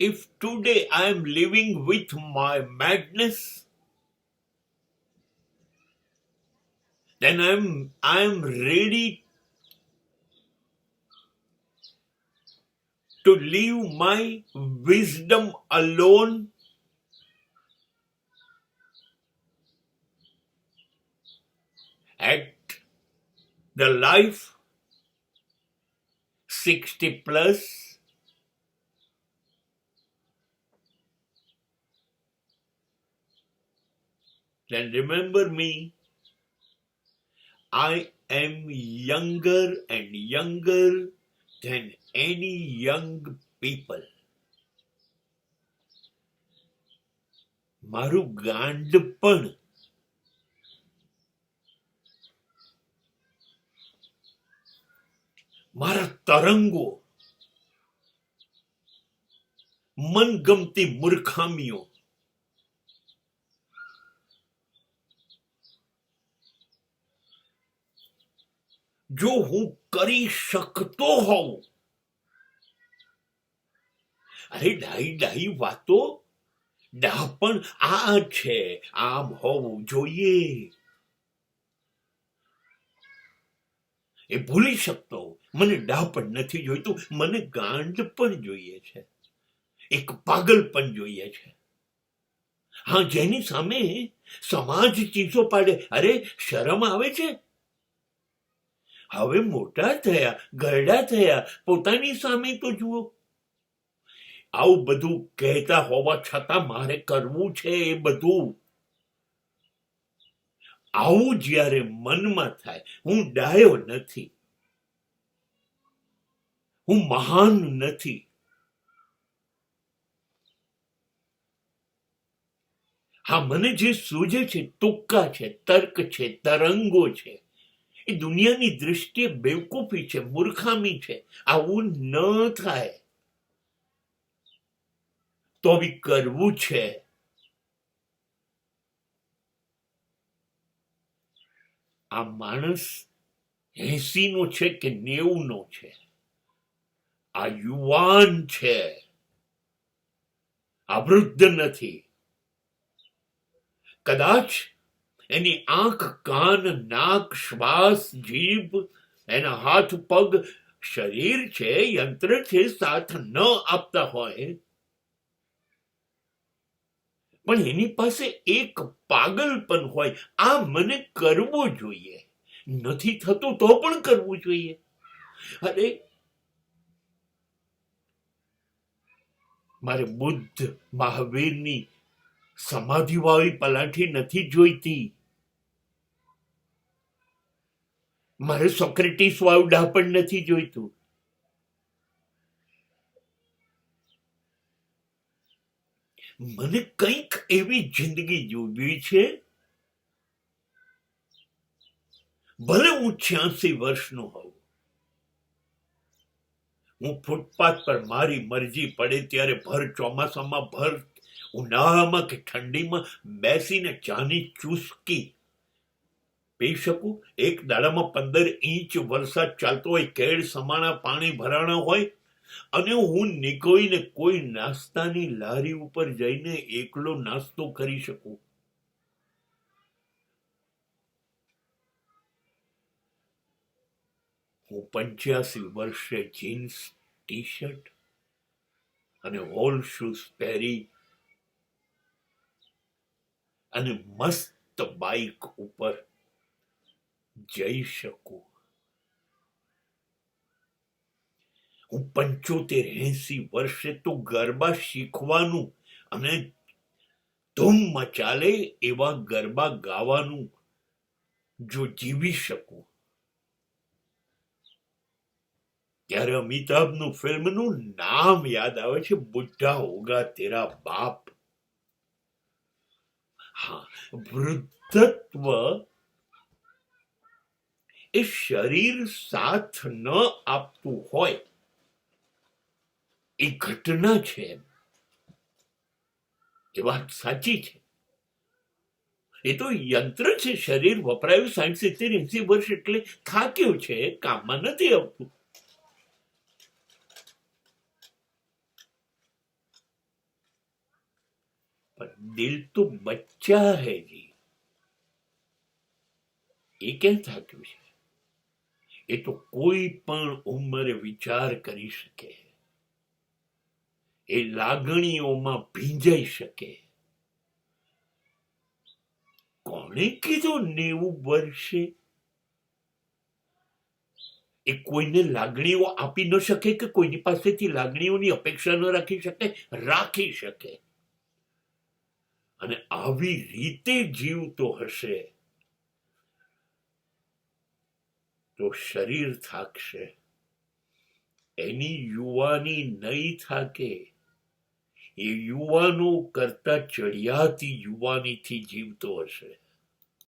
if today I am living with my madness, then I am ready to leave my wisdom alone at the life 60 plus. Then remember me, I am younger and younger than any young people. મારું ગાંડપણ મારા તરંગો, મનગમતી મૂર્ખામીઓ, જો હું કરી શકતો હોઉં, અરે ડાઈ ડાઈ વાતો, ડાપણ આ છે, આમ હોવું જોઈએ, એ ભૂલી શકતો હોઉં. મને ડાપણ નથી જોઈતું, મને ગાંડપણ જોઈએ છે, એક પાગલપણ જોઈએ છે. હા, જેની સામે સમાજ ચીસો પાડે, અરે શરમ આવે છે. હવે મોટા થયા, ઘરડા થયા, પોતાની સામે તો જુઓ. આવું બધું કહેતા હોવા છતાં મારે કરવું છે એ બધું. આવું જ્યારે મનમાં થાય, હું ડાયો નથી, હું મહાન નથી. હા, મને જે સૂઝે છે તુક્કા છે, તર્ક છે, તરંગો છે, એ દુનિયાની દૃષ્ટિએ બેવકૂફી છે, મૂર્ખામી છે. આવું ન થાય તો બી કરવું છે. આ માણસ 80નો છે કે 90નો છે, આ યુવાન છે, આ વૃદ્ધ નથી. કદાચ એની આંખ, કાન, નાક, શ્વાસ, જીભ, એના હાથ પગ, શરીર છે, યંત્ર છે, સાથ ન આપતા હોય, પણ એની પાસે એક પાગલપન હોય, આ મને કરવો જોઈએ. નથી થતું તો પણ કરવું જોઈએ. અરે મારે બુદ્ધ મહાવીરની સમાધિવાળી પલાઠી નથી જોઈતી. મારે સોક્રેટિસ વાળું ડાપણ નથી જોઈતું. મને કંઈક એવી જિંદગી જીવવી છે, ભલે હું 86 વર્ષનો હોઉં, હું ફૂટપાથ પર મારી મરજી પડે ત્યારે ભર ચોમાસામાં, ભર ઉનાળામાં કે ઠંડીમાં બેસીને ચાની ચૂસકી પી શકું. એક દાડામાં 15 ઇંચ વરસાદ ચાલતો હોય, કેળ સમાણા પાણી ભરાણા હોય, અને હું નીકળીને કોઈ નાસ્તાની લારી ઉપર જઈને એકલો નાસ્તો કરી શકું. હું 85 વર્ષે જીન્સ ટી શર્ટ અને હોલ શૂઝ પહેરી અને મસ્ત બાઇક ઉપર જઈ શકું. હું 75-80 વર્ષે તો ગરબા શીખવાનું અને ધૂમ મચાલે એવા ગરબા ગાવાનું જો જીવી શકું, ત્યારે અમિતાભનું ફિલ્મનું નામ યાદ આવે છે, બુઢ્ઢા હોગા તેરા બાપ. હા, વૃદ્ધત્વ એ શરીર સાથ ન આપતું હોય એ ઘટના છે, એ વાત સાચી છે. એ તો યંત્ર છે, શરીર વપરાયું 60, 70, 80 વર્ષ એટલે થાક્યું છે, કામમાં નથી આવતું. पर दिल तो बच्चा है जी, એ ક્યાં થાક્યું છે? એ તો કોઈ પણ ઉંમરે વિચાર કરી શકે, એ લાગણીઓમાં ભીંજાઈ શકે. કોણે કીધું 90 વર્ષે? એ કોઈને લાગણીઓ આપી ન શકે કે કોઈની પાસેથી લાગણીઓની અપેક્ષા ન રાખી શકે? રાખી શકે. અને આવી રીતે જીવતો હશે તો શરીર થાકશે, એની યુવાની નહીં થાકે. એ યુવાનો કરતા ચડિયાતી યુવાનીથી જીવતો હશે.